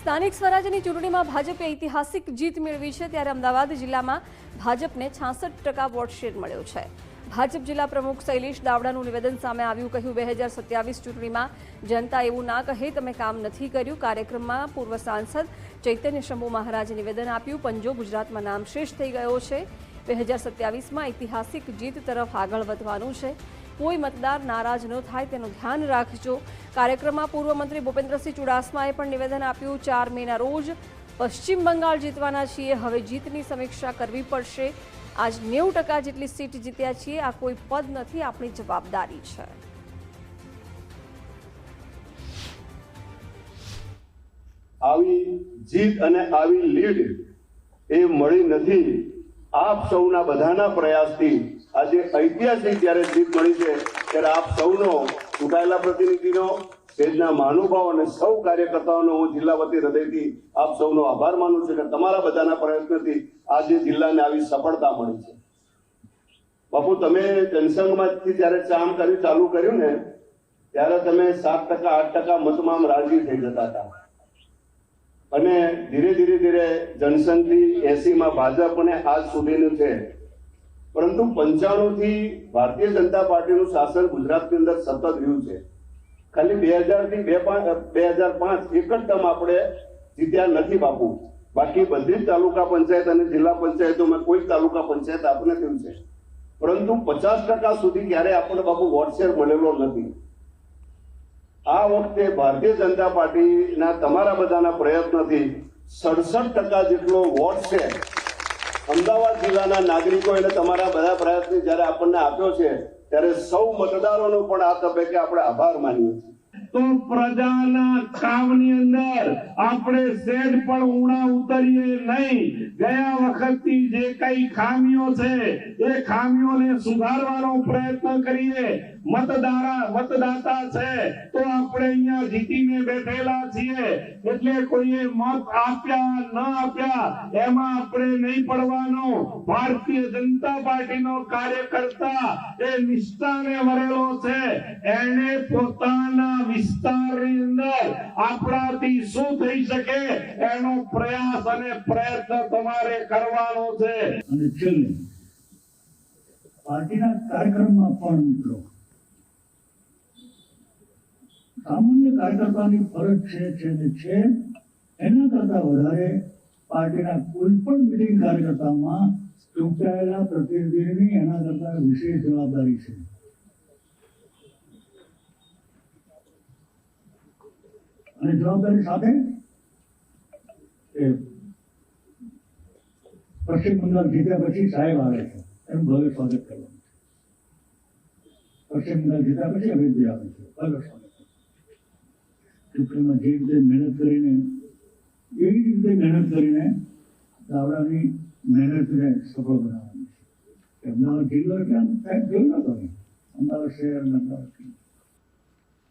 સ્થાનિક સ્વરાજ્યની ચૂંટણીમાં ભાજપે ઐતિહાસિક જીત મેળવી છે, ત્યારે અમદાવાદ જિલ્લામાં ભાજપને 66% વોટ શેર મળ્યો છે। ભાજપ જિલ્લા પ્રમુખ શૈલેષ દાવડાનું નિવેદન સામે આવ્યું। કહ્યું 2027 ચૂંટણીમાં જનતા એવું ના કહે તમે કામ નથી કર્યું। કાર્યક્રમમાં પૂર્વ સાંસદ ચૈતન્ય શંભુ મહારાજે નિવેદન આપ્યું। પંજો ગુજરાતમાં નામશેષ થઈ ગયો છે। 2027માં ઐતિહાસિક જીત તરફ આગળ વધવાનું છે। કોઈ મતદાર નારાજ ન થાય તેનું ધ્યાન રાખજો। કાર્યક્રમમાં પૂર્વ મંત્રી ભૂપેન્દ્રસિંહ ચુડાસમાએ પણ નિવેદન આપ્યું। 4 મેના રોજ પશ્ચિમ બંગાળ જીતવાના છીએ, હવે જીતની સમીક્ષા કરવી પડશે। આજ 90% જેટલી સીટ જીત્યા છીએ। આ કોઈ પદ નથી, આપણી જવાબદારી છે। આવી જીત અને આવી લીડ એ મળી નથી। આપ સૌના બધાના પ્રયાસથી આજે ઐતિહાસિક જ્યારે જીત મળી છે, ત્યારે આપ સૌનો ચૂંટાયેલા પ્રતિનિધિનો, સ્ટેજના મહાનુભાવ અને સૌ કાર્યકર્તાઓનો હું જિલ્લા વતી હૃદયથી આપ સૌનો આભાર માનું છું કે તમારા બધાના પ્રયત્નથી આજે જિલ્લાને આવી સફળતા મળી છે। બાપુ, તમે જનસંઘમાંથી જ્યારે કામ ચાલુ કર્યું ને, ત્યારે તમે 7%, 8% મતમાં રાજી થઈ જતા હતા અને ધીરે ધીરે જનસંઘથી 80માં ભાજપ અને આજ સુધીનું છે। પરંતુ 95થી ભારતીય જનતા પાર્ટીનું શાસન ગુજરાતની અંદર સતત રહ્યું છે। ખાલી 2000 થી 2005 એક જ ટર્મ આપણે જીત્યા નથી બાપુ। બાકી બધી જ તાલુકા પંચાયત અને જિલ્લા પંચાયતોમાં કોઈ તાલુકા પંચાયત આપણે થયું છે, પરંતુ 50% સુધી ક્યારે આપણને બાપુ વોટ શેર મળેલો નથી। આ વખતે ભારતીય જનતા પાર્ટીના તમારા બધાના પ્રયત્નથી 67% જેટલો વોટ શેર અમદાવાદ જિલ્લાના નાગરિકો અને તમારા બધા પ્રયત્ન જ્યારે આપણને આપ્યો છે, ત્યારે સૌ મતદારોનો પણ આ તબક્કે આપણે આભાર માનીએ છીએ। તો પ્રજાના કામની અંદર આપણે સેડ પણ ઊણા ઉતરીએ નહીં। ગયા વખતની જે કઈ ખામીઓ છે એ ખામીઓને સુધારવાનો પ્રયત્ન કરીએ। મતદાતા છે તો આપણે અહીંયા જીતીને બેઠેલા છીએ, એટલે કોઈએ મત આપ્યા ન આપ્યા એમાં આપણે નહીં પડવાનું। ભારતીય જનતા પાર્ટીનો કાર્યકર્તા એ નિષ્ઠાને વરેલો છે, એને પોતાના વિસ્તારની અંદર આપણાથી શું થઈ શકે એનો પ્રયાસ અને પ્રયત્ન તમારે કરવાનો છે। અને છેલ્લે પાર્ટીના કાર્યક્રમમાં પણ મિત્રો સામાન્ય કાર્યકર્તાની ફરજ છે એના કરતા વધારે પાર્ટીના કોઈ પણ મિટિંગ કાર્યકર્તામાં ચૂંટાયેલા પ્રતિનિધિની એના કરતા વિશેષ જવાબદારી છે। અને જવાબદારી સાથે પશ્ચિમ બંગાળ જીત્યા પછી સાહેબ આવે છે, એનું ભવ્ય સ્વાગત કરવાનું છે। પશ્ચિમ બંગાળ જીત્યા પછી અભિવૃદ્ધિ આવે છે, ભવ્ય સ્વાગત। ચૂંટણીમાં જે રીતે મહેનત કરીને એવી રીતે મહેનત કરીને દાવડાની મહેનતને સફળ બનાવવાની છે। અમદાવાદ જિલ્લો એટલે સાહેબ જોયું નતો, અમદાવાદ શહેર અને અમદાવાદ